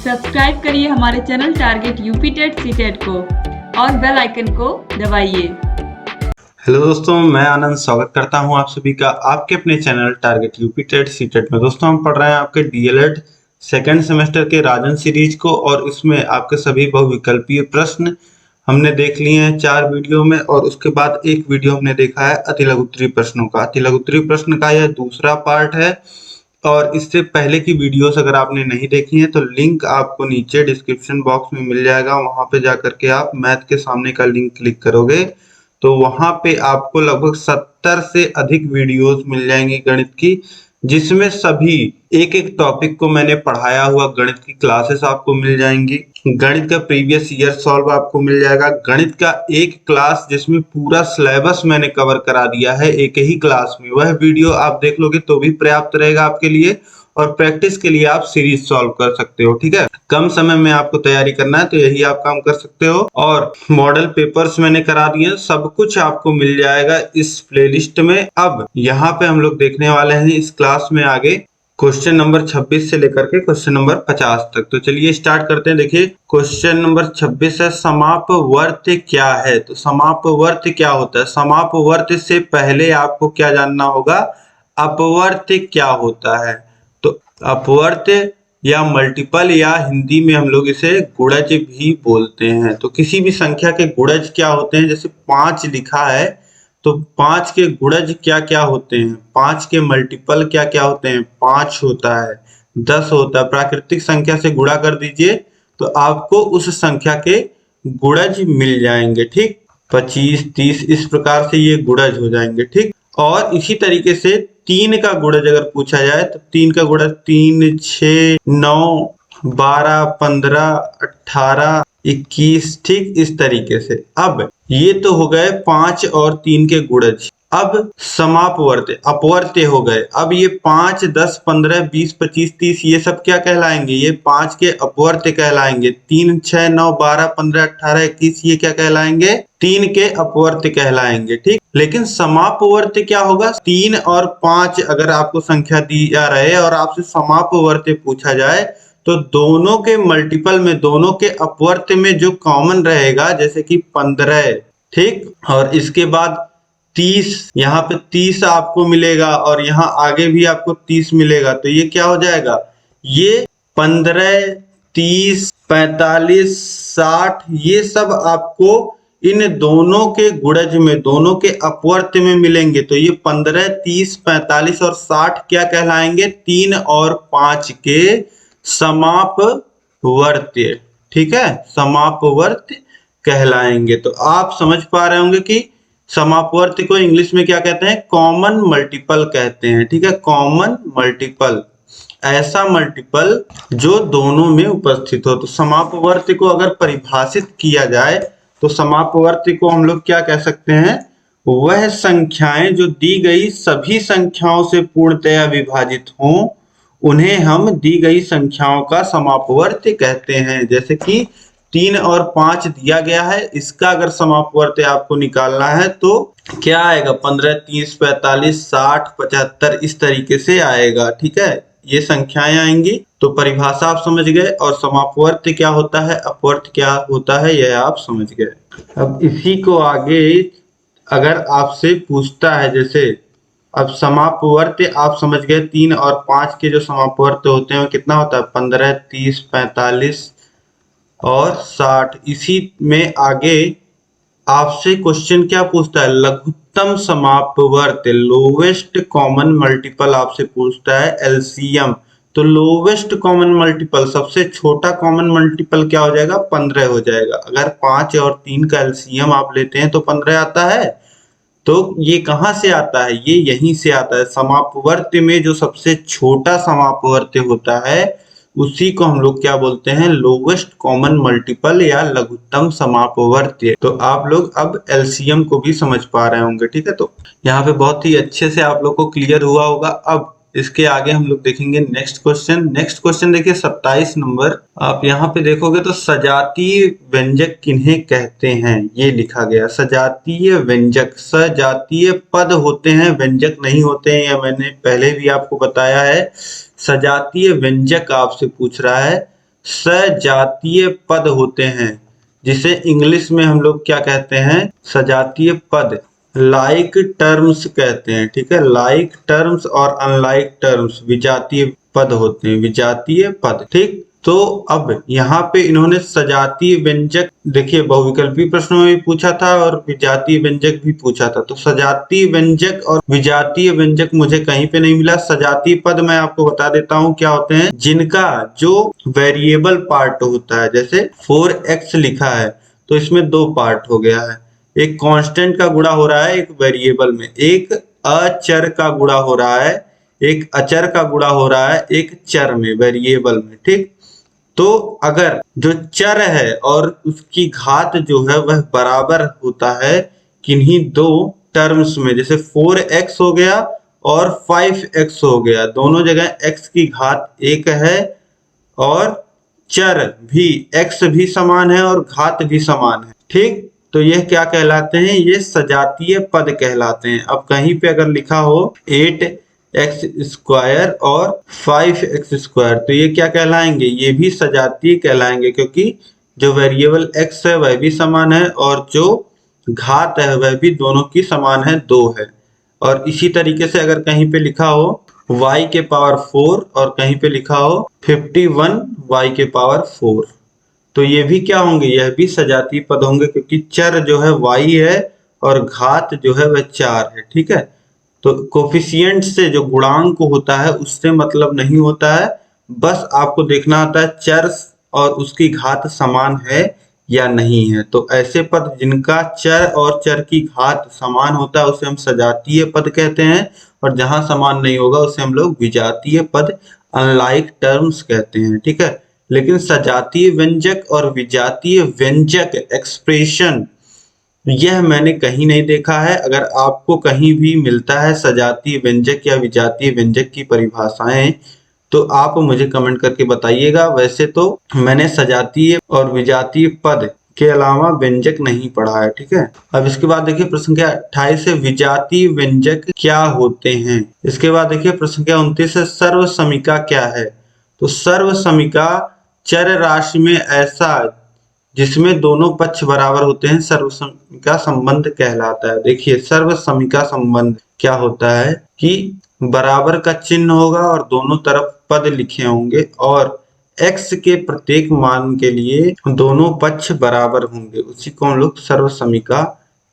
Subscribe करिए हमारे channel target UP TET CTET को और बेल आइकन को दबाइए। हेलो दोस्तों, मैं आनंद स्वागत करता हूं आप सभी का आपके अपने channel target UP TET CTET में। दोस्तों, हम पढ़ रहे हैं आपके डीएलएड सेकंड सेमेस्टर के राजन सीरीज को और इसमें आपके सभी बहुविकल्पीय प्रश्न हमने देख लिए हैं 4 वीडियो में और उसके बाद एक वीडियो हमने देखा है अतिलघुत्तरीय प्रश्नों का। अतिलघुत्तरीय प्रश्न का यह दूसरा पार्ट है और इससे पहले की वीडियोस अगर आपने नहीं देखी है तो लिंक आपको नीचे डिस्क्रिप्शन बॉक्स में मिल जाएगा। वहां पे जाकर के आप मैथ के सामने का लिंक क्लिक करोगे तो वहां पे आपको लगभग 70 से अधिक वीडियोस मिल जाएंगी गणित की, जिसमें सभी एक एक टॉपिक को मैंने पढ़ाया हुआ गणित की क्लासेस आपको मिल जाएंगी। गणित का प्रीवियस ईयर सॉल्व आपको मिल जाएगा। गणित का एक क्लास जिसमें पूरा सिलेबस मैंने कवर करा दिया है एक ही क्लास में, वह वीडियो आप देख लोगे तो भी पर्याप्त रहेगा आपके लिए और प्रैक्टिस के लिए आप सीरीज सॉल्व कर सकते हो। ठीक है, कम समय में आपको तैयारी करना है तो यही आप काम कर सकते हो। और मॉडल पेपर्स मैंने करा दिए, सब कुछ आपको मिल जाएगा इस प्लेलिस्ट में। अब यहाँ पे हम लोग देखने वाले हैं इस क्लास में आगे क्वेश्चन नंबर 26 से लेकर के क्वेश्चन नंबर 50 तक। तो चलिए स्टार्ट करते हैं। देखिए क्वेश्चन नंबर 26 है, समापवर्त क्या है। तो समापवर्त क्या होता है? समापवर्त से पहले आपको क्या जानना होगा, अपवर्त क्या होता है। तो अपवर्त या मल्टीपल या हिंदी में हम लोग इसे गुणज भी बोलते हैं। तो किसी भी संख्या के गुणज क्या होते हैं, जैसे 5 लिखा है तो 5 के गुणज क्या क्या होते हैं, 5 के मल्टीपल क्या क्या होते हैं, 5 होता है, 10 होता है। प्राकृतिक संख्या से गुणा कर दीजिए तो आपको उस संख्या के गुणज मिल जाएंगे। ठीक, 25, 30 इस प्रकार से ये गुणज हो जाएंगे। ठीक, और इसी तरीके से 3 का गुणज अगर पूछा जाए तो 3 का गुणज 3, 6, 9, 12, 15, 18, 21। ठीक, इस तरीके से। अब ये तो हो गए 5 और 3 के गुणज। अब समापवर्त अपवर्त्य हो गए। अब ये 5, 10, 15, 20, 25, 30 ये सब क्या कहलाएंगे, ये 5 के अपवर्त्य कहलाएंगे। 3, 6, 9, 12, 15, 18, 21 ये क्या कहलाएंगे, 3 के अपवर्त्य कहलाएंगे। ठीक, लेकिन समापवर्त्य क्या होगा, 3 और 5 अगर आपको संख्या दी जा रहे और आपसे समापवर्त्य पूछा जाए तो दोनों के मल्टीपल में, दोनों के अपवर्त्य में जो कॉमन रहेगा, जैसे कि 15। ठीक, और इसके बाद 30, यहाँ पे 30 आपको मिलेगा और यहाँ आगे भी आपको 30 मिलेगा। तो ये क्या हो जाएगा, ये 15, 30, 45, 60 ये सब आपको इन दोनों के गुणज में, दोनों के अपवर्त्य में मिलेंगे। तो ये 15, 30, 45 और 60 क्या कहलाएंगे, 3 और 5 के समापवर्त्य। ठीक है, समापवर्त्य कहलाएंगे। तो आप समझ पा रहे होंगे कि समापवर्त्य को इंग्लिश में क्या कहते हैं, कॉमन मल्टीपल कहते हैं। ठीक है, कॉमन मल्टीपल, ऐसा मल्टीपल जो दोनों में उपस्थित हो। तो समापवर्त्य को अगर परिभाषित किया जाए तो समापवर्त्य को हम लोग क्या कह सकते हैं, वह संख्याएं जो दी गई सभी संख्याओं से पूर्णतया विभाजित हों उन्हें हम दी गई संख्याओं का समापवर्त्य कहते हैं। जैसे कि 3 और 5 दिया गया है, इसका अगर समापवर्त्य आपको निकालना है तो क्या आएगा, 15, 30, 45, 60, 75 इस तरीके से आएगा। ठीक है, ये संख्याएं आएंगी। तो परिभाषा आप समझ गए और समापवर्त्य क्या होता है, अपवर्त्य क्या होता है, यह आप समझ गए। अब इसी को आगे अगर आपसे पूछता है, जैसे अब समापवर्त्य आप समझ गए, 3 और 5 के जो समापवर्त्य होते हैं वो कितना होता है, 15, 30, 45 और 60। इसी में आगे आपसे क्वेश्चन क्या पूछता है, लघुत्तम समापवर्त्य, लोवेस्ट कॉमन मल्टीपल आपसे पूछता है, एलसीएम। तो लोवेस्ट कॉमन मल्टीपल, सबसे छोटा कॉमन मल्टीपल क्या हो जाएगा, 15 हो जाएगा। अगर 5 और 3 का एलसीएम आप लेते हैं तो 15 आता है। तो ये कहां से आता है, ये यहीं से आता है। समापवर्त्य में जो सबसे छोटा समापवर्त्य होता है उसी को हम लोग क्या बोलते हैं, लोवेस्ट कॉमन मल्टीपल या लघुत्तम समापवर्त्य। तो आप लोग अब एलसीएम को भी समझ पा रहे होंगे। ठीक है, तो यहाँ पे बहुत ही अच्छे से आप लोग को क्लियर हुआ होगा। अब इसके आगे हम लोग देखेंगे नेक्स्ट क्वेश्चन। नेक्स्ट क्वेश्चन देखिए 27 नंबर। आप यहाँ पे देखोगे तो सजातीय व्यंजक किन्हें कहते हैं, ये लिखा गया। सजातीय व्यंजक, सजातीय पद होते हैं, व्यंजक नहीं होते हैं, या मैंने पहले भी आपको बताया है। सजातीय व्यंजक आपसे पूछ रहा है। सजातीय पद होते हैं, जिसे इंग्लिश में हम लोग क्या कहते हैं, सजातीय पद, लाइक टर्म्स कहते हैं। ठीक है, लाइक टर्म्स और अनलाइक टर्म्स विजातीय पद होते हैं, विजातीय पद। ठीक, तो अब यहाँ पे इन्होंने सजातीय व्यंजक, देखिए बहुविकल्पी प्रश्नों में भी पूछा था और विजातीय व्यंजक भी पूछा था, तो सजातीय व्यंजक और विजातीय व्यंजक मुझे कहीं पे नहीं मिला। सजातीय पद मैं आपको बता देता हूँ क्या होते हैं, जिनका जो वेरिएबल पार्ट होता है, जैसे 4x लिखा है तो इसमें दो पार्ट हो गया है, एक कांस्टेंट का गुणा हो रहा है एक वेरिएबल में, एक अचर का गुणा हो रहा है, एक अचर का गुणा हो रहा है एक चर में, वेरिएबल में। ठीक, तो अगर जो चर है और उसकी घात जो है वह बराबर होता है किन्हीं दो टर्म्स में, जैसे 4x हो गया और 5x हो गया, दोनों जगह x की घात 1 है और चर भी x भी समान है और घात भी समान है। ठीक, तो यह क्या कहलाते हैं, ये सजातीय पद कहलाते हैं। अब कहीं पे अगर लिखा हो 8x स्क्वायर और 5x स्क्वायर, तो ये क्या कहलाएंगे, ये भी सजातीय कहलाएंगे, क्योंकि जो वेरिएबल x है वह भी समान है और जो घात है वह भी दोनों की समान है, 2 है। और इसी तरीके से अगर कहीं पे लिखा हो y के पावर 4 और कहीं पे लिखा हो 51 y के पावर 4, तो ये भी क्या होंगे, यह भी सजातीय पद होंगे, क्योंकि चर जो है y है और घात जो है वह 4 है। ठीक है, तो कोफिशिएंट से जो गुणांक होता है उससे मतलब नहीं होता है, बस आपको देखना होता है चर और उसकी घात समान है या नहीं है। तो ऐसे पद जिनका चर और चर की घात समान होता है उसे हम सजातीय पद कहते हैं, और जहां समान नहीं होगा उसे हम लोग विजातीय पद, अनलाइक टर्म्स कहते हैं। ठीक है, लेकिन सजातीय व्यंजक और विजातीय व्यंजक एक्सप्रेशन यह मैंने कहीं नहीं देखा है। अगर आपको कहीं भी मिलता है सजातीय व्यंजक या विजातीय व्यंजक की परिभाषाएं तो आप मुझे कमेंट करके बताइएगा। वैसे तो मैंने सजातीय और विजातीय पद के अलावा व्यंजक नहीं पढ़ा है। ठीक है, अब इसके बाद देखिए प्रश्न संख्या 28 है, विजातीय व्यंजक क्या होते हैं। इसके बाद देखिए प्रश्न संख्या 29 है, सर्व समीका क्या है। तो सर्व समीका चर राशि में ऐसा जिसमें दोनों पक्ष बराबर होते हैं सर्व समीका संबंध कहलाता है। देखिए सर्व समीका संबंध क्या होता है कि बराबर का चिन्ह होगा और दोनों तरफ पद लिखे होंगे और x के प्रत्येक मान के लिए दोनों पक्ष बराबर होंगे, उसी को हम लोग सर्व समीका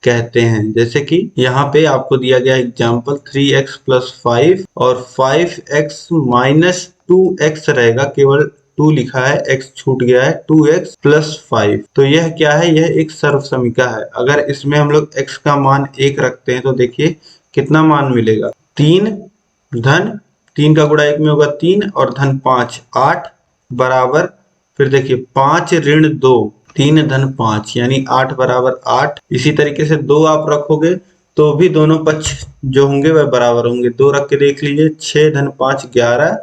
कहते हैं। जैसे कि यहाँ पे आपको दिया गया एग्जाम्पल 3x + 5 और 5x - 2x रहेगा, केवल 2 लिखा है, x छूट गया है, 2x + 5। तो यह क्या है, यह एक सर्व समीका है। अगर इसमें हम लोग x का मान 1 रखते हैं तो देखिए कितना मान मिलेगा, 3 धन 3 का गुणा 1 में होगा 3 और धन 5 8 बराबर, फिर देखिए 5 ऋण 2 3 धन 5 यानी 8 बराबर 8। इसी तरीके से 2 आप रखोगे तो भी दोनों पक्ष जो होंगे वह बराबर होंगे। 2 रख के देख लीजिए, 6 धन 5 11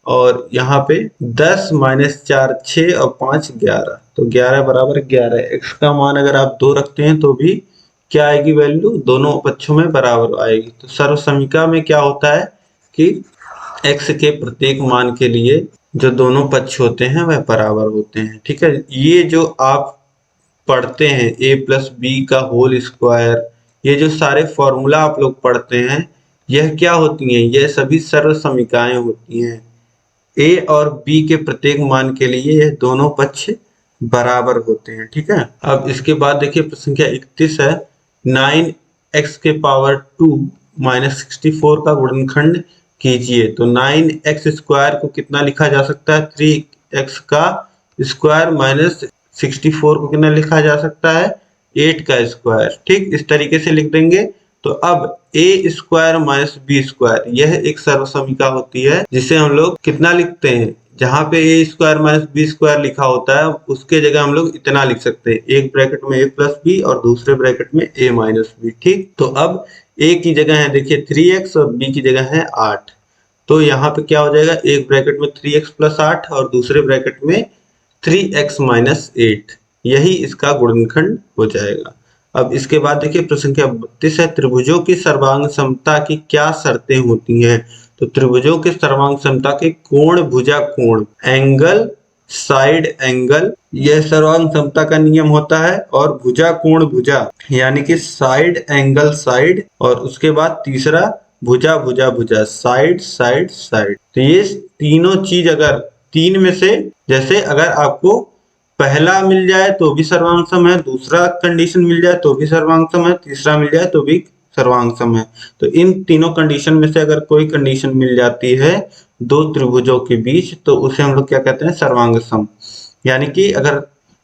और यहाँ पे 10 - 4 6 और 5 11, तो 11 बराबर 11। x का मान अगर आप 2 रखते हैं तो भी क्या आएगी वैल्यू, दोनों पक्षों में बराबर आएगी। तो सर्व समीका में क्या होता है कि x के प्रत्येक मान के लिए जो दोनों पक्ष होते हैं वह बराबर होते हैं। ठीक है, ये जो आप पढ़ते हैं a + b का होल स्क्वायर, ये जो सारे फॉर्मूला आप लोग पढ़ते हैं यह क्या होती हैं, यह सभी सर्व समीकाएं होती हैं। a और b के प्रत्येक मान के लिए यह दोनों पक्ष बराबर होते हैं। ठीक है, अब इसके बाद देखिए प्रश्न संख्या 31 है, 9x के पावर 2 - 64 का गुणनखंड कीजिए। तो 9x स्क्वायर को कितना लिखा जा सकता है, 3x का स्क्वायर माइनस 64 को कितना लिखा जा सकता है, 8 का स्क्वायर। ठीक, इस तरीके से लिख देंगे। तो अब a स्क्वायर - b स्क्वायर यह एक सर्व समीका होती है, जिसे हम लोग कितना लिखते हैं, जहां पे a स्क्वायर - b स्क्वायर लिखा होता है उसके जगह हम लोग इतना लिख सकते हैं, एक ब्रैकेट में a + b और दूसरे ब्रैकेट में a - b। ठीक, तो अब a की जगह है देखिए 3x और b की जगह है 8, तो यहाँ पे क्या हो जाएगा, एक ब्रैकेट में 3x + 8 और दूसरे ब्रैकेट में 3x - 8, यही इसका गुणनखंड हो जाएगा। अब इसके बाद देखिए प्रश्न संख्या 32 है, त्रिभुजों की सर्वांग समता की क्या शर्तें होती हैं। तो त्रिभुजों के सर्वांग समता के कोण, भुजा कोण, एंगल साइड एंगल, यह सर्वांग समता का नियम होता है। और भुजा कोण भुजा यानी कि साइड एंगल साइड, और उसके बाद तीसरा भुजा भुजा भुजा, साइड साइड साइड। तो ये तीनों चीज अगर तीन में से, जैसे अगर आपको पहला मिल जाए तो भी सर्वांग सम है, दूसरा कंडीशन मिल जाए तो भी सर्वांग सम है, तीसरा मिल जाए तो भी सर्वांग सम है। तो इन तीनों कंडीशन में से अगर कोई कंडीशन मिल जाती है दो त्रिभुजों के बीच, तो उसे हम लोग क्या कहते हैं, सर्वांग सम। यानी कि अगर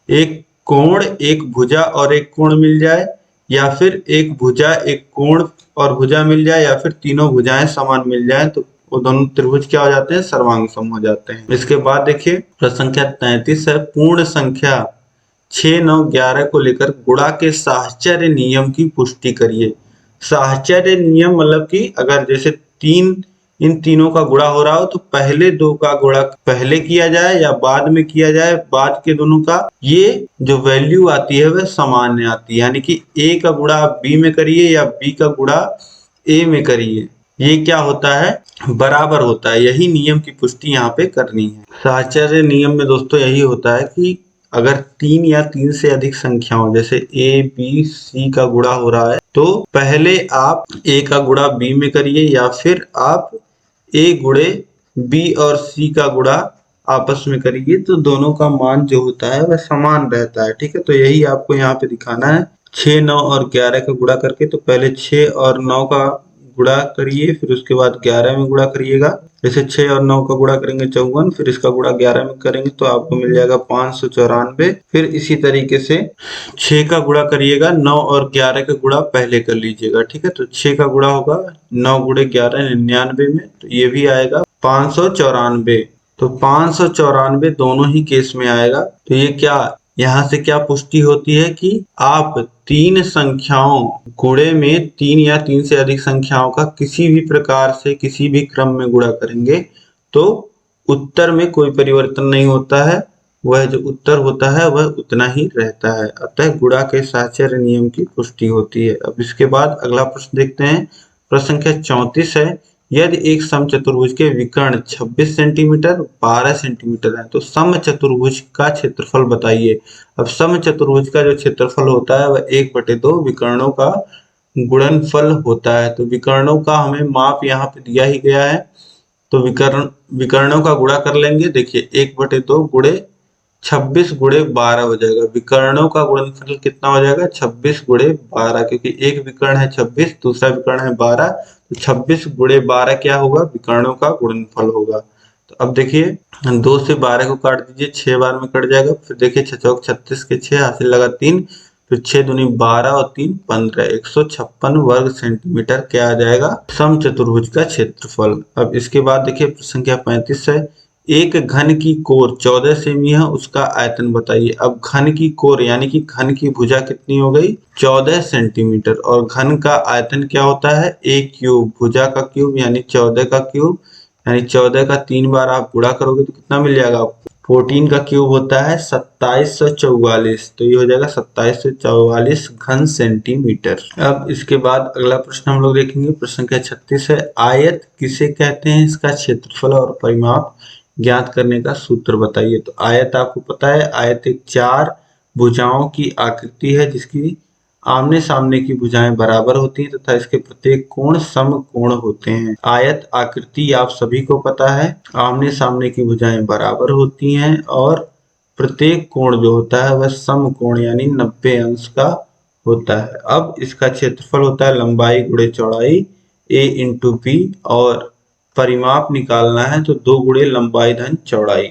एक कोण, एक भुजा और एक कोण मिल जाए, या फिर एक भुजा एक कोण और भुजा मिल जाए, या फिर तीनों भुजाएं समान मिल जाए, तो वो दोनों त्रिभुज क्या हो जाते हैं, सर्वांग सम हो जाते हैं। इसके बाद देखिए प्रश्न संख्या 33 है, पूर्ण संख्या 6, 9, 11 को लेकर गुणा के साहचर्य नियम की पुष्टि करिए। साहचर्य नियम मतलब कि अगर जैसे इन तीनों का गुणा हो रहा हो तो पहले दो का गुणा पहले किया जाए या बाद में किया जाए, बाद के दोनों का ये जो वैल्यू आती है वह सामान्य आती है। यानी कि ए का गुणा आप बी में करिए या बी का गुणा ए में करिए, ये क्या होता है, बराबर होता है। यही नियम की पुष्टि यहाँ पे करनी है। साहचर्य नियम में दोस्तों यही होता है कि अगर 3 या 3 से अधिक संख्याओं, जैसे ए बी सी का गुणा हो रहा है, तो पहले आप ए का गुणा बी में करिए, या फिर आप ए गुणे बी और सी का गुणा आपस में करिए, तो दोनों का मान जो होता है वह समान रहता है। ठीक है, तो यही आपको यहाँ पे दिखाना है। 6, 9 और 11 का गुणा करके, तो पहले 6 और 9 का गुणा करिए, फिर उसके बाद 11 में गुणा करिएगा। जैसे 6 और 9 का गुणा करेंगे 54, फिर इसका गुणा 11 में करेंगे तो आपको मिल जाएगा 594। फिर इसी तरीके से 6 का गुणा करिएगा, 9 और 11 का गुणा पहले कर लीजिएगा। ठीक है, तो 6 का गुणा होगा 9 गुणे 11 99 में, तो ये भी आएगा 594। तो 594 दोनों ही केस में आएगा। तो ये क्या, यहाँ से क्या पुष्टि होती है कि आप तीन संख्याओं गुणे में 3 या 3 से अधिक संख्याओं का किसी भी प्रकार से किसी भी क्रम में गुणा करेंगे तो उत्तर में कोई परिवर्तन नहीं होता है, वह जो उत्तर होता है वह उतना ही रहता है। अतः गुणा के साहचर्य नियम की पुष्टि होती है। अब इसके बाद अगला प्रश्न देखते हैं। प्रश्न संख्या 34 है, यदि एक समचतुर्भुज के विकर्ण 26 सेंटीमीटर 12 सेंटीमीटर है तो समचतुर्भुज का क्षेत्रफल बताइए। अब समचतुर्भुज का जो क्षेत्रफल होता है वह 1/2 विकर्णों का गुणनफल होता है। तो विकर्णों का हमें माप यहाँ पे दिया ही गया है, तो विकर्णों का गुणा कर लेंगे। देखिए 1/2 गुणे 26 गुणे 12 हो जाएगा। विकर्णों का गुणनफल कितना हो जाएगा, 26 गुणे 12, क्योंकि एक विकर्ण है 26, दूसरा विकर्ण है 12, तो 26 गुणे 12 क्या होगा, विकर्णों का गुणनफल होगा। तो अब देखिए 2 से 12 को काट दीजिए, 6 बार में कट जाएगा। फिर देखिए 6 चौक 36 के 6 हासिल लगा 3, फिर 6 दूनी 12 और 3 15, 156 वर्ग सेंटीमीटर क्या आ जाएगा, समचतुर्भुज का क्षेत्रफल। अब इसके बाद देखिए प्रश्न संख्या 35 है, एक घन की कोर 14 सेमी है, उसका आयतन बताइए। अब घन की कोर यानी कि घन की भुजा कितनी हो गई, 14 सेंटीमीटर, और घन का आयतन क्या होता है, a क्यूब, भुजा का क्यूब यानी 14 का क्यूब, यानी 14 का 3 बार आप गुणा करोगे तो कितना मिल जाएगा आपको, 14 का क्यूब होता है 2744, तो ये हो जाएगा 2744 घन सेंटीमीटर। अब इसके बाद अगला प्रश्न हम लोग देखेंगे। प्रश्न संख्या 36 है, आयत किसे कहते हैं, इसका क्षेत्रफल और परिमाप ज्ञात करने का सूत्र बताइए। तो आयत आपको पता है, आयत एक 4 भुजाओं की आकृति है जिसकी आमने सामने की भुजाएं बराबर होती हैं तथा इसके प्रत्येक कोण समकोण होते हैं। आयत आकृति आप सभी को पता है, आमने सामने की भुजाएं बराबर होती हैं और प्रत्येक कोण जो होता है वह समकोण यानी 90 अंश का होता है। अब इसका क्षेत्रफल होता है लंबाई गुणे चौड़ाई a इंटू बी, और परिमाप निकालना है तो 2 गुणे लंबाई धन चौड़ाई।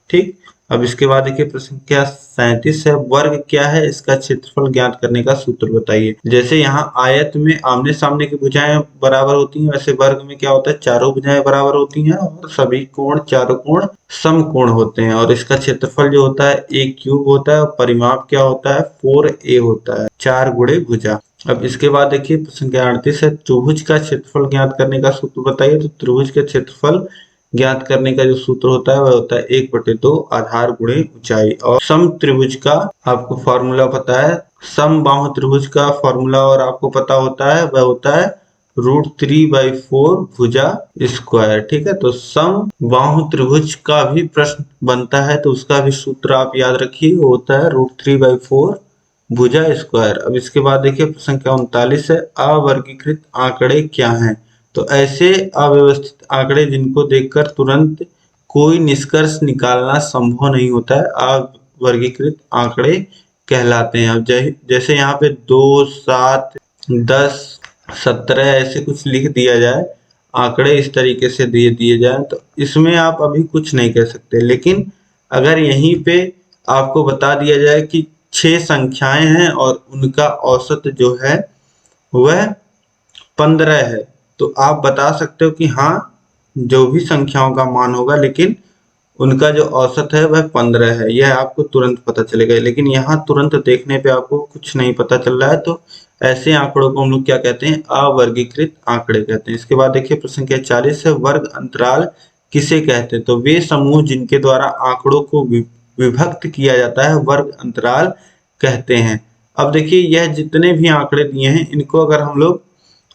ठीक, अब इसके बाद देखिए प्रश्न क्या 37 है, वर्ग क्या है, इसका क्षेत्रफल ज्ञात करने का सूत्र बताइए। जैसे यहाँ आयत में आमने सामने की भुजाएं बराबर होती हैं, वैसे वर्ग में क्या होता है, चारों भुजाएं बराबर होती हैं और सभी कोण, चारों कोण समकोण होते हैं, और इसका क्षेत्रफल जो होता है a क्यूब होता है और परिमाप क्या होता है 4a होता है, 4 गुणे भुजा। अब इसके बाद देखिए प्रश्न संख्या 38 है, त्रिभुज का क्षेत्रफल ज्ञात करने का सूत्र बताइए। तो त्रिभुज के क्षेत्रफल ज्ञात करने का जो सूत्र होता है वह होता है 1/2 आधार गुणे ऊंचाई। और सम त्रिभुज का आपको फॉर्मूला पता है, समबाहु त्रिभुज का फॉर्मूला और आपको पता होता है, वह होता है √3/4 भुजा स्क्वायर। ठीक है, तो समबाहु त्रिभुज का भी प्रश्न बनता है तो उसका भी सूत्र आप याद रखिए, वो होता है √3/4 भुजा स्क्वायर। अब इसके बाद देखिए प्रश्न संख्या 39 है, अवर्गीकृत आंकड़े क्या हैं। तो ऐसे अव्यवस्थित आंकड़े जिनको देखकर तुरंत कोई निष्कर्ष निकालना संभव नहीं होता है, अवर्गीकृत आंकड़े कहलाते हैं। अब जैसे यहाँ पे 2, 7, 10, 17 ऐसे कुछ लिख दिया जाए, आंकड़े इस तरीके से दिए जाए, तो इसमें आप अभी कुछ नहीं कह सकते। लेकिन अगर यहीं पे आपको बता दिया जाए कि 6 संख्याएं हैं और उनका औसत जो है वह 15 है, तो आप बता सकते हो कि हाँ, जो भी संख्याओं का मान होगा लेकिन उनका जो औसत है वह 15 है, यह आपको तुरंत पता चलेगा। लेकिन यहाँ तुरंत देखने पे आपको कुछ नहीं पता चल रहा है, तो ऐसे आंकड़ों को हम लोग क्या कहते हैं, अवर्गीकृत आंकड़े कहते हैं। इसके बाद देखिए प्रश्न संख्या 40 है, वर्ग अंतराल किसे कहते हैं। तो वे समूह जिनके द्वारा आंकड़ों को विभक्त किया जाता है वर्ग अंतराल कहते हैं। अब देखिए यह जितने भी आंकड़े दिए हैं इनको अगर हम लोग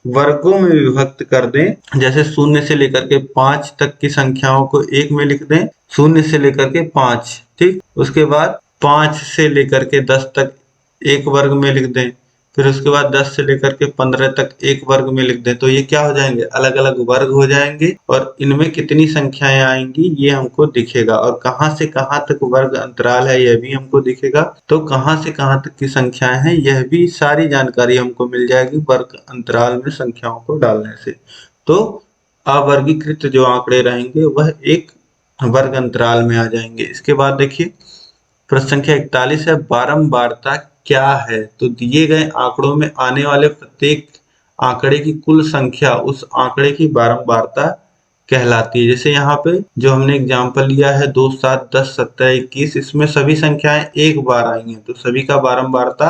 वर्गों में विभक्त कर दें, जैसे 0 से लेकर के 5 तक की संख्याओं को 1 में लिख दें, 0 से लेकर के 5, ठीक। उसके बाद 5 से लेकर के 10 तक एक वर्ग में लिख दें, फिर उसके बाद 10 से लेकर के 15 तक एक वर्ग में लिख दें, तो ये क्या हो जाएंगे, अलग अलग वर्ग हो जाएंगे और इनमें कितनी संख्याएं आएंगी ये हमको दिखेगा। और कहां से कहां तक वर्ग अंतराल है यह भी हमको दिखेगा, तो कहां से कहां तक की संख्याएं हैं यह भी सारी जानकारी हमको मिल जाएगी वर्ग अंतराल में संख्याओं को डालने से। तो अवर्गीकृत जो आंकड़े रहेंगे वह एक वर्ग अंतराल में आ जाएंगे। इसके बाद देखिए प्रश्न संख्या 41 है, बारंबारता क्या है। तो दिए गए आंकड़ों में आने वाले प्रत्येक आंकड़े की कुल संख्या उस आंकड़े की बारंबारता कहलाती है। जैसे यहाँ पे जो हमने एग्जांपल लिया है 2, 7, 10, 17, 21, इसमें सभी संख्याएं एक बार आई हैं तो सभी का बारंबारता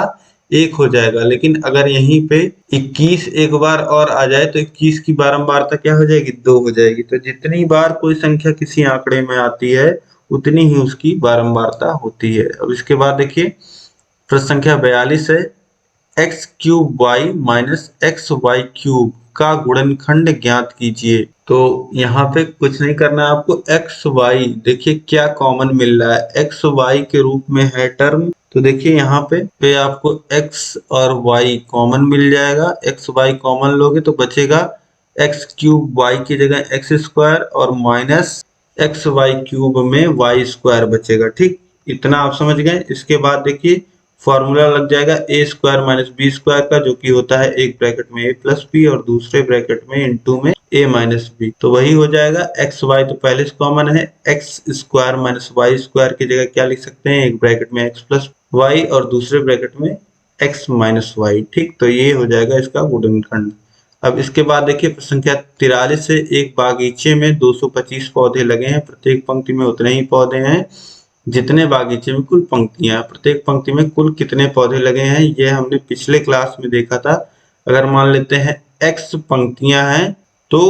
1 हो जाएगा। लेकिन अगर यहीं पे 21 एक बार और आ जाए तो 21 की बारंबारता क्या हो जाएगी, 2 हो जाएगी। तो जितनी बार कोई संख्या किसी आंकड़े में आती है उतनी ही उसकी बारंबारता होती है। अब इसके बाद देखिए प्रश्न संख्या 42 है, x³ माइनस xy³ का गुणनखंड ज्ञात कीजिए। तो यहाँ पे कुछ नहीं करना है आपको, xy देखिए क्या कॉमन मिल रहा है, xy के रूप में है टर्म, तो देखिए यहाँ पे आपको x और y कॉमन मिल जाएगा। xy कॉमन लोगे तो बचेगा x³ y की जगह x² और माइनस xy³ में y² बचेगा। ठीक, इतना आप समझ गए। इसके बाद देखिए फॉर्मूला लग जाएगा a² माइनस b² का, जो कि होता है एक ब्रैकेट में a प्लस b और दूसरे ब्रैकेट में इनटू में a माइनस b। तो वही हो जाएगा xy तो पहले से कॉमन है, x² माइनस y² की जगह क्या लिख सकते हैं, एक ब्रैकेट में x प्लस y और दूसरे ब्रैकेट में x माइनस y। ठीक, तो ये हो जाएगा इसका गुणनखंड। अब इसके बाद देखिए प्रश्न संख्या 43 से, एक बागीचे में 225 पौधे लगे हैं, प्रत्येक पंक्ति में उतने ही पौधे हैं जितने बागीचे में कुल पंक्तियां, प्रत्येक पंक्ति में कुल कितने पौधे लगे हैं ये हमने पिछले क्लास में देखा था। अगर मान लेते हैं x पंक्तियां हैं तो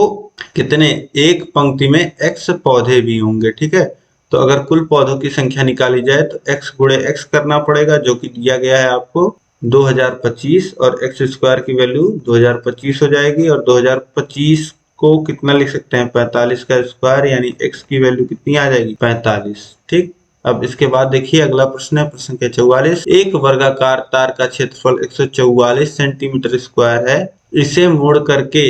कितने, एक पंक्ति में x पौधे भी होंगे। ठीक है, तो अगर कुल पौधों की संख्या निकाली जाए तो x गुणे x करना पड़ेगा, जो कि दिया गया है आपको 2025, और x² की वैल्यू 2025 हो जाएगी। और 2025 को कितना लिख सकते हैं, 45 का स्क्वायर, यानी x की वैल्यू कितनी आ जाएगी, 45। ठीक, अब इसके बाद देखिए अगला प्रश्न है प्रश्न संख्या 44, एक वर्गाकार तार का क्षेत्रफल 144 सेंटीमीटर स्क्वायर है, इसे मोड़ करके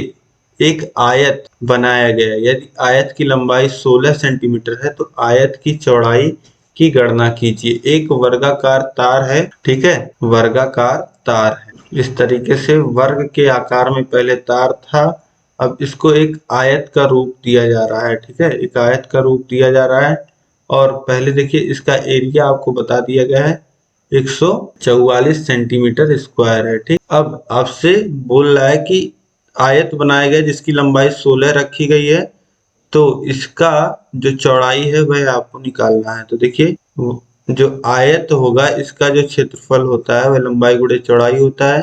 एक आयत बनाया गया है। यदि आयत की लंबाई 16 सेंटीमीटर है तो आयत की चौड़ाई की गणना कीजिए। एक वर्गाकार तार है, ठीक है, वर्गाकार तार है, इस तरीके से वर्ग के आकार में पहले तार था, अब इसको एक आयत का रूप दिया जा रहा है। ठीक है, एक आयत का रूप दिया जा रहा है और पहले देखिए इसका एरिया आपको बता दिया गया है 144 सेंटीमीटर स्क्वायर है। ठीक, अब आपसे बोल रहा है कि आयत बनाया गया जिसकी लंबाई 16 रखी गई है, तो इसका जो चौड़ाई है वह आपको निकालना है। तो देखिए जो आयत होगा इसका जो क्षेत्रफल होता है वह लंबाई गुणे चौड़ाई होता है।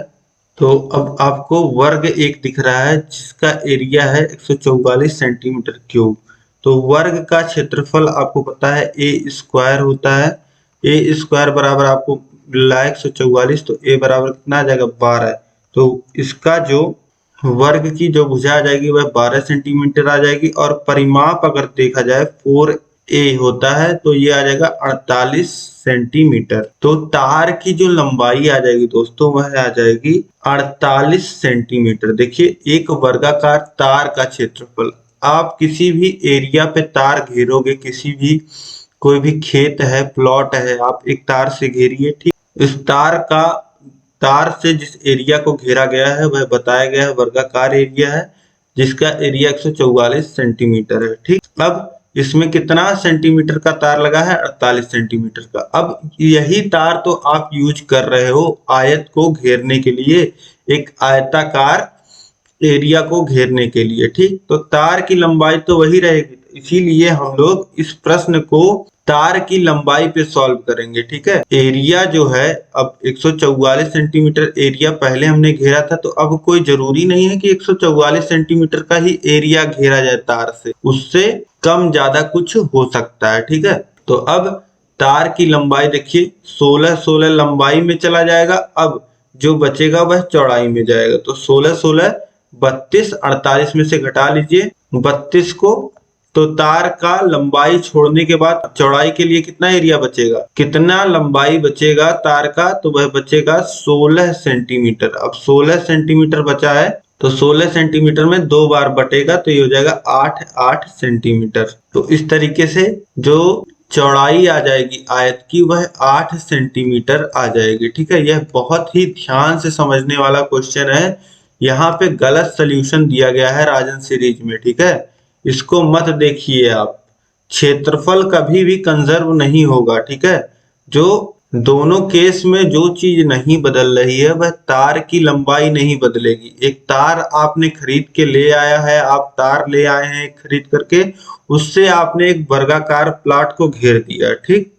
तो अब आपको वर्ग एक दिख रहा है जिसका एरिया है 144 सेंटीमीटर क्यूब, तो वर्ग का क्षेत्रफल आपको पता है a² होता है, a² बराबर आपको मिला 144, तो a बराबर कितना आ जाएगा, 12। तो इसका जो वर्ग की जो भुजा आ जाएगी वह 12 सेंटीमीटर आ जाएगी, और परिमाप अगर देखा जाए 4a होता है तो ये आ जाएगा 48 सेंटीमीटर। तो तार की जो लंबाई आ जाएगी दोस्तों वह आ जाएगी 48 सेंटीमीटर। देखिए एक वर्गाकार तार का क्षेत्रफल, आप किसी भी एरिया पे तार घेरोगे, किसी भी कोई भी खेत है, प्लॉट है, आप एक तार से घेरिए, ठीक। इस तार से जिस एरिया को घेरा गया है वह बताया गया है वर्गाकार एरिया है, जिसका एरिया 144 सेंटीमीटर है, ठीक। अब इसमें कितना सेंटीमीटर का तार लगा है? 48 सेंटीमीटर का। अब यही तार तो आप यूज कर रहे हो आयत को घेरने के लिए, एक आयताकार एरिया को घेरने के लिए, ठीक। तो तार की लंबाई तो वही रहेगी, इसीलिए हम लोग इस प्रश्न को तार की लंबाई पे सॉल्व करेंगे, ठीक है। एरिया जो है, अब 144 सेंटीमीटर एरिया पहले हमने घेरा था, तो अब कोई जरूरी नहीं है कि 144 सेंटीमीटर का ही एरिया घेरा जाए तार से, उससे कम ज्यादा कुछ हो सकता है, ठीक है। तो अब तार की लंबाई देखिए 16 लंबाई में चला जाएगा, अब जो बचेगा वह चौड़ाई में जाएगा। तो 16 32 48 में से घटा लीजिए 32 को, तो तार का लंबाई छोड़ने के बाद चौड़ाई के लिए कितना एरिया बचेगा, कितना लंबाई बचेगा तार का? तो वह बचेगा 16 सेंटीमीटर। अब 16 सेंटीमीटर बचा है, तो 16 सेंटीमीटर में 2 बार बटेगा, तो ये हो जाएगा 8 सेंटीमीटर। तो इस तरीके से जो चौड़ाई आ जाएगी आयत की वह 8 सेंटीमीटर आ जाएगी, ठीक है। यह बहुत ही ध्यान से समझने वाला क्वेश्चन है, यहाँ पे गलत सोल्यूशन दिया गया है राजन सीरीज में, ठीक है। इसको मत देखिए आप, क्षेत्रफल कभी भी कंजर्व नहीं होगा, ठीक है। जो दोनों केस में जो चीज नहीं बदल रही है वह तार की लंबाई नहीं बदलेगी। एक तार आपने खरीद के ले आया है, आप तार ले आए हैं खरीद करके, उससे आपने एक वर्गाकार प्लॉट को घेर दिया, ठीक।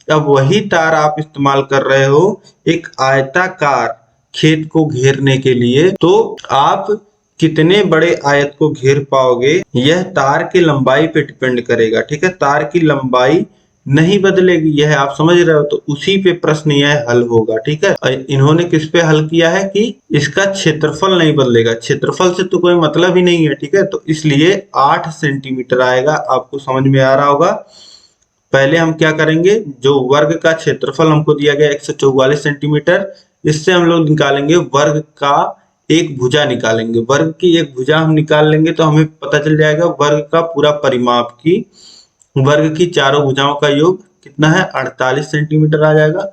अब वही तार आप इस्तेमाल कर रहे हो एक आयताकार खेत को घेरने के लिए, तो आप कितने बड़े आयत को घेर पाओगे यह तार की लंबाई पे डिपेंड करेगा, ठीक है। तार की लंबाई नहीं बदलेगी, यह आप समझ रहे हो, तो उसी पे प्रश्न यह हल होगा, ठीक है। इन्होंने किस पे हल किया है कि इसका क्षेत्रफल नहीं बदलेगा, क्षेत्रफल से तो कोई मतलब ही नहीं है, ठीक है। तो इसलिए 8 सेंटीमीटर आएगा, आपको समझ में आ रहा होगा। पहले हम क्या करेंगे, जो वर्ग का क्षेत्रफल हमको दिया गया 144 सेंटीमीटर, इससे हम लोग निकालेंगे वर्ग का एक भुजा निकालेंगे, वर्ग की एक भुजा हम निकाल लेंगे तो हमें पता चल जाएगा वर्ग का पूरा परिमाप की वर्ग की चारों भुजाओं का योग कितना है, 48 सेंटीमीटर आ जाएगा।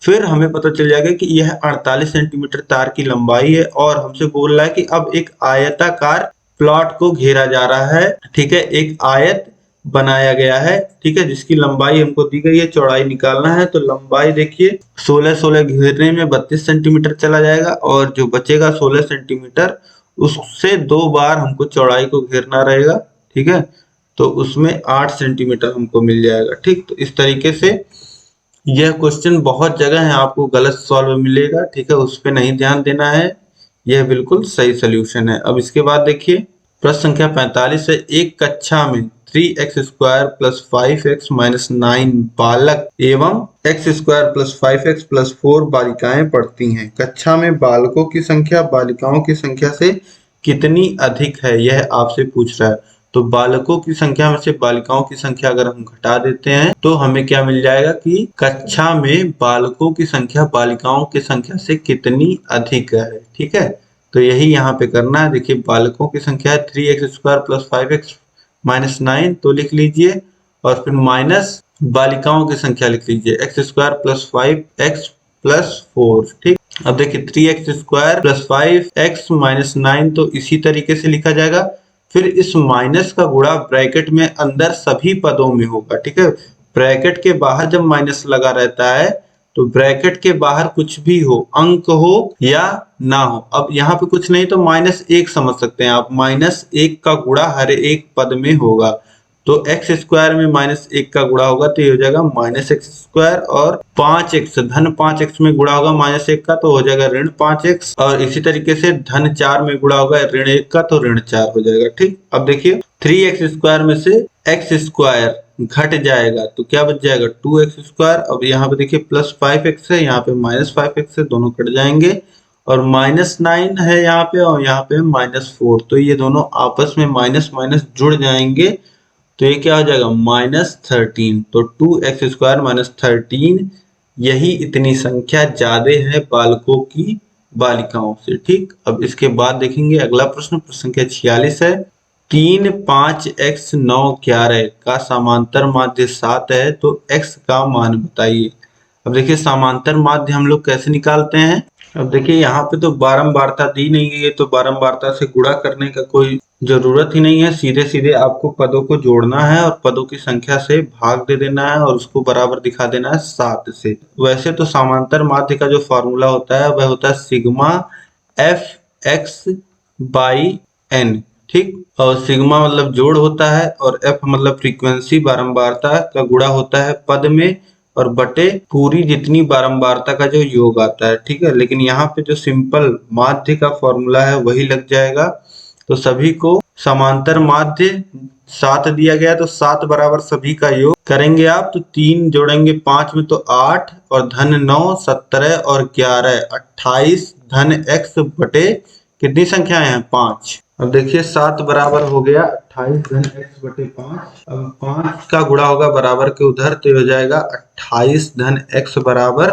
फिर हमें पता चल जाएगा कि यह 48 सेंटीमीटर तार की लंबाई है, और हमसे बोल रहा है कि अब एक आयताकार प्लॉट को घेरा जा रहा है, ठीक है। एक आयत बनाया गया है, ठीक है, जिसकी लंबाई हमको दी गई है, चौड़ाई निकालना है। तो लंबाई देखिए 16 घेरने में 32 सेंटीमीटर चला जाएगा, और जो बचेगा 16 सेंटीमीटर उससे 2 बार हमको चौड़ाई को घेरना रहेगा, ठीक है। तो उसमें 8 सेंटीमीटर हमको मिल जाएगा, ठीक। तो इस तरीके से यह क्वेश्चन बहुत जगह है आपको गलत सॉल्व मिलेगा, ठीक है, उस पर नहीं ध्यान देना है, यह बिल्कुल सही सोल्यूशन है। अब इसके बाद देखिए प्रश्न संख्या 45 है, एक कक्षा में 3x² + 5x - 9 बालक एवं x² + 5x + 4 बालिकाएं पढ़ती हैं। कक्षा में बालकों की संख्या बालिकाओं की संख्या से कितनी अधिक है, यह आपसे पूछ रहा है। तो बालकों की संख्या में से बालिकाओं की संख्या अगर हम घटा देते हैं तो हमें क्या मिल जाएगा कि कक्षा में बालकों की संख्या बालिकाओं की संख्या से कितनी अधिक है, ठीक है। तो यही यहाँ पे करना है। देखिए बालकों की संख्या है 3x² + 5x - 9, तो लिख लीजिए, और फिर माइनस बालिकाओं की संख्या लिख लीजिए x² + 5x + 4, ठीक। अब देखिए 3x² + 5x - 9 तो इसी तरीके से लिखा जाएगा। फिर इस माइनस का गुणा ब्रैकेट में अंदर सभी पदों में होगा, ठीक है। ब्रैकेट के बाहर जब माइनस लगा रहता है तो ब्रैकेट के बाहर कुछ भी हो, अंक हो या ना हो, अब यहाँ पे कुछ नहीं तो -1 समझ सकते हैं आप, -1 का गुणा हर एक पद में होगा। तो x² में -1 का गुणा होगा तो ये हो जाएगा -x², और 5x धन 5x में गुणा होगा -1 का तो हो जाएगा -5x, और इसी तरीके से धन 4 में गुणा होगा -1 का तो -4 हो जाएगा, ठीक। अब देखिए 3x² में से x² घट जाएगा तो क्या बच जाएगा 2x²। अब यहाँ पे देखिए +5x है, यहाँ पे -5x है, दोनों कट जाएंगे, और -9 है यहाँ पे और यहाँ पे -4, तो ये दोनों आपस में माइनस माइनस जुड़ जाएंगे, तो ये क्या हो जाएगा -13। तो 2x² -13, यही इतनी संख्या ज्यादा है बालकों की बालिकाओं से। ठीक, अब इसके बाद देखेंगे अगला प्रश्न, प्रश्न संख्या 46 है। 3, 5, x, 9, 11 का समांतर माध्य 7 है, तो x का मान बताइए। अब देखिए समांतर माध्य हम लोग कैसे निकालते हैं। अब देखिए यहाँ पे तो बारंबारता दी नहीं गई है, तो बारंबारता से गुणा करने का कोई जरूरत ही नहीं है, सीधे सीधे आपको पदों को जोड़ना है और पदों की संख्या से भाग दे देना है और उसको बराबर दिखा देना है 7 से। वैसे तो समांतर माध्य का जो फॉर्मूला होता है वह होता है सिग्मा Fx/n। ठीक, और सिग्मा मतलब जोड़ होता है और F मतलब फ्रीक्वेंसी बारंबारता का गुणा होता है पद में, और बटे पूरी जितनी बारंबारता का जो योग आता है। ठीक है, लेकिन यहाँ पे जो सिंपल माध्य का फॉर्मूला है वही लग जाएगा। तो सभी को समांतर माध्य 7 दिया गया, तो 7 बराबर सभी का योग करेंगे आप, तो 3 जोड़ेंगे 5 में तो 8, और धन 9, 17 और 11 28, धन x बटे कितनी संख्याएं हैं 5। अब देखिए 7 बराबर हो गया 28 धन x बटे 5। अब 5 का गुणा होगा बराबर के उधर, तो हो जाएगा 28 धन x बराबर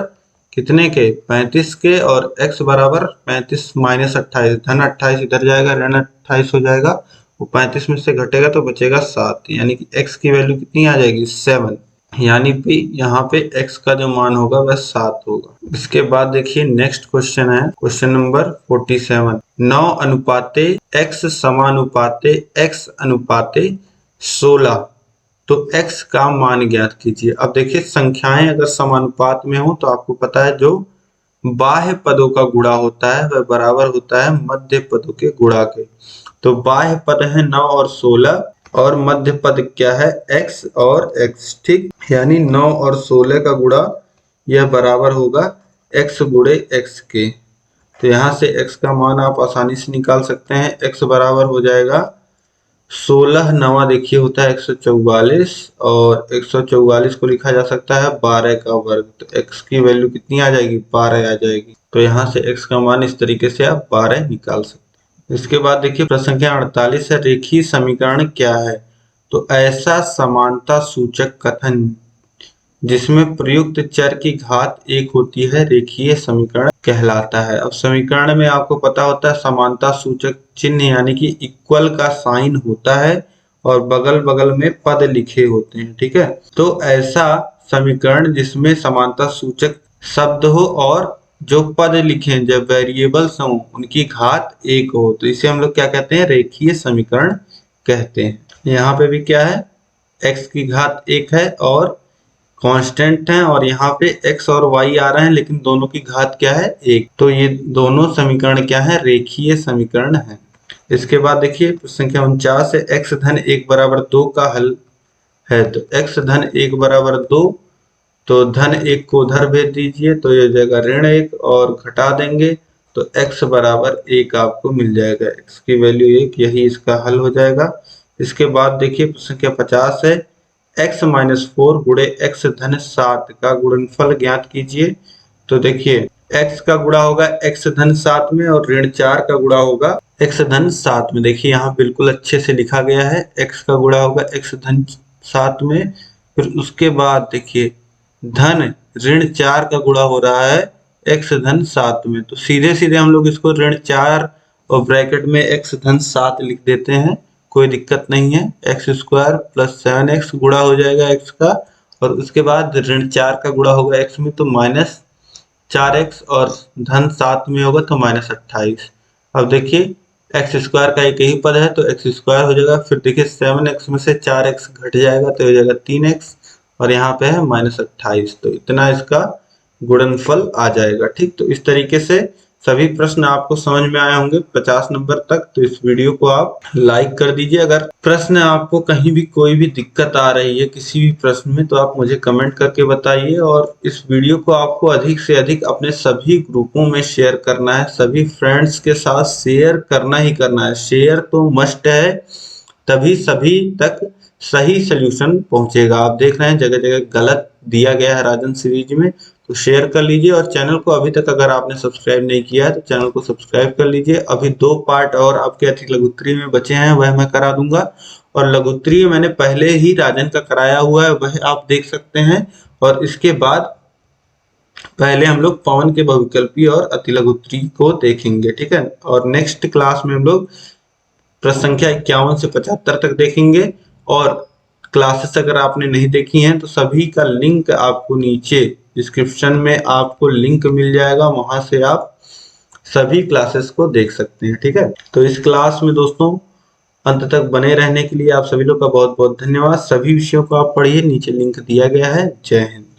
कितने के 35 के, और x बराबर 35 माइनस 28, धन 28 इधर जाएगा, ऋण 28 हो जाएगा, वो 35 में से घटेगा तो बचेगा 7, यानी कि x की वैल्यू कितनी आ जाएगी 7, यानी कि यहाँ पे x का जो मान होगा वह 7 होगा। इसके बाद देखिए नेक्स्ट क्वेश्चन है, क्वेश्चन नंबर 47। 9 अनुपाते x समानुपाते x अनुपाते 16, तो x का मान ज्ञात कीजिए। अब देखिए संख्याएं अगर समानुपात में हो तो आपको पता है जो बाह्य पदों का गुणा होता है वह बराबर होता है मध्य पदों के गुणा के। तो बाह्य पद है 9 और 16, और मध्य पद क्या है x और x। ठीक, यानी 9 और 16 का गुणा यह बराबर होगा x गुणे x के। तो यहाँ से x का मान आप आसानी से निकाल सकते हैं। x बराबर हो जाएगा 16 9 देखिए होता है 144, और 144 को लिखा जा सकता है 12 का वर्ग, तो x की वैल्यू कितनी आ जाएगी 12 आ जाएगी। तो यहाँ से x का मान इस तरीके से आप 12 निकाल सकते हैं। इसके बाद देखिए प्रश्न संख्या 48 है। रेखीय समीकरण क्या है। तो ऐसा समानता सूचक कथन जिसमें प्रयुक्त चर की घात 1 होती है रेखीय समीकरण कहलाता है। अब समीकरण में आपको पता होता है समानता सूचक चिन्ह यानी कि इक्वल का साइन होता है और बगल बगल में पद लिखे होते हैं। ठीक है, तो ऐसा समीकरण जिसमें समानता सूचक शब्द हो और जो पद लिखे जब वेरिएबल्स हो उनकी घात 1 हो, तो इसे हम लोग क्या कहते हैं रेखीय समीकरण कहते हैं। यहाँ पे भी क्या है x की घात 1 है और कांस्टेंट है, और यहाँ पे x और y आ रहे हैं लेकिन दोनों की घात क्या है 1, तो ये दोनों समीकरण क्या है रेखीय समीकरण है। इसके बाद देखिए संख्या 49 है। x धन 1 बराबर 2 का हल है। तो x धन 1 बराबर 2, तो धन 1 को उधर भेज दीजिए तो ये जाएगा ऋण 1, और घटा देंगे तो x बराबर 1 आपको मिल जाएगा, x की वैल्यू 1, यही इसका हल हो जाएगा। इसके बाद देखिए संख्या 50 है। x माइनस 4 गुणे x धन 7 का गुणनफल ज्ञात कीजिए। तो देखिए x का गुणा होगा x धन 7 में और ऋण 4 का गुणा होगा x धन 7 में। देखिए यहाँ बिल्कुल अच्छे से लिखा गया है, x का गुणा होगा x धन 7 में, फिर उसके बाद देखिए धन ऋण 4 का गुणा हो रहा है x धन 7 में, तो सीधे सीधे हम लोग इसको ऋण 4 और ब्रैकेट में x धन 7 लिख देते हैं, कोई दिक्कत नहीं है। x² प्लस 7x गुणा हो जाएगा x का, और उसके बाद ऋण 4 का गुणा होगा x में तो -4x, और धन 7 में होगा तो -28। अब देखिए x² का एक ही पद है तो x² हो जाएगा, फिर देखिए 7x में से 4x घट जाएगा तो हो जाएगा 3x, और यहाँ पे है -28, तो इतना इसका गुणनफल आ जाएगा। ठीक, तो इस तरीके से सभी प्रश्न आपको समझ में आए होंगे 50 नंबर तक। तो इस वीडियो को आप लाइक कर दीजिए। अगर प्रश्न आपको कहीं भी कोई भी दिक्कत आ रही है किसी भी प्रश्न में तो आप मुझे कमेंट करके बताइए, और इस वीडियो को आपको अधिक से अधिक अपने सभी ग्रुपों में शेयर करना है, सभी फ्रेंड्स के साथ शेयर करना ही करना है। शेयर तो मस्ट है, तभी सभी तक सही सोल्यूशन पहुंचेगा। आप देख रहे हैं जगह जगह गलत दिया गया है राजन सीरीज में, तो शेयर कर लीजिए और चैनल को अभी तक अगर आपने सब्सक्राइब नहीं किया है तो चैनल को सब्सक्राइब कर लीजिए। अभी 2 पार्ट और आपके अति लघुत्तरी में बचे हैं, वह मैं करा दूंगा। और लघुत्तरी मैंने पहले ही राजन का कराया हुआ है, वह आप देख सकते हैं। और इसके बाद पहले हम लोग पवन के बहुविकल्पी और अति लघुत्तरी को देखेंगे, ठीक है। और नेक्स्ट क्लास में हम लोग प्रश्न संख्या 51 से 75 तक देखेंगे। और क्लासेस अगर आपने नहीं देखी हैं तो सभी का लिंक आपको नीचे डिस्क्रिप्शन में आपको लिंक मिल जाएगा, वहां से आप सभी क्लासेस को देख सकते हैं, ठीक है। तो इस क्लास में दोस्तों अंत तक बने रहने के लिए आप सभी लोग का बहुत बहुत धन्यवाद। सभी विषयों को आप पढ़िए, नीचे लिंक दिया गया है। जय हिंद।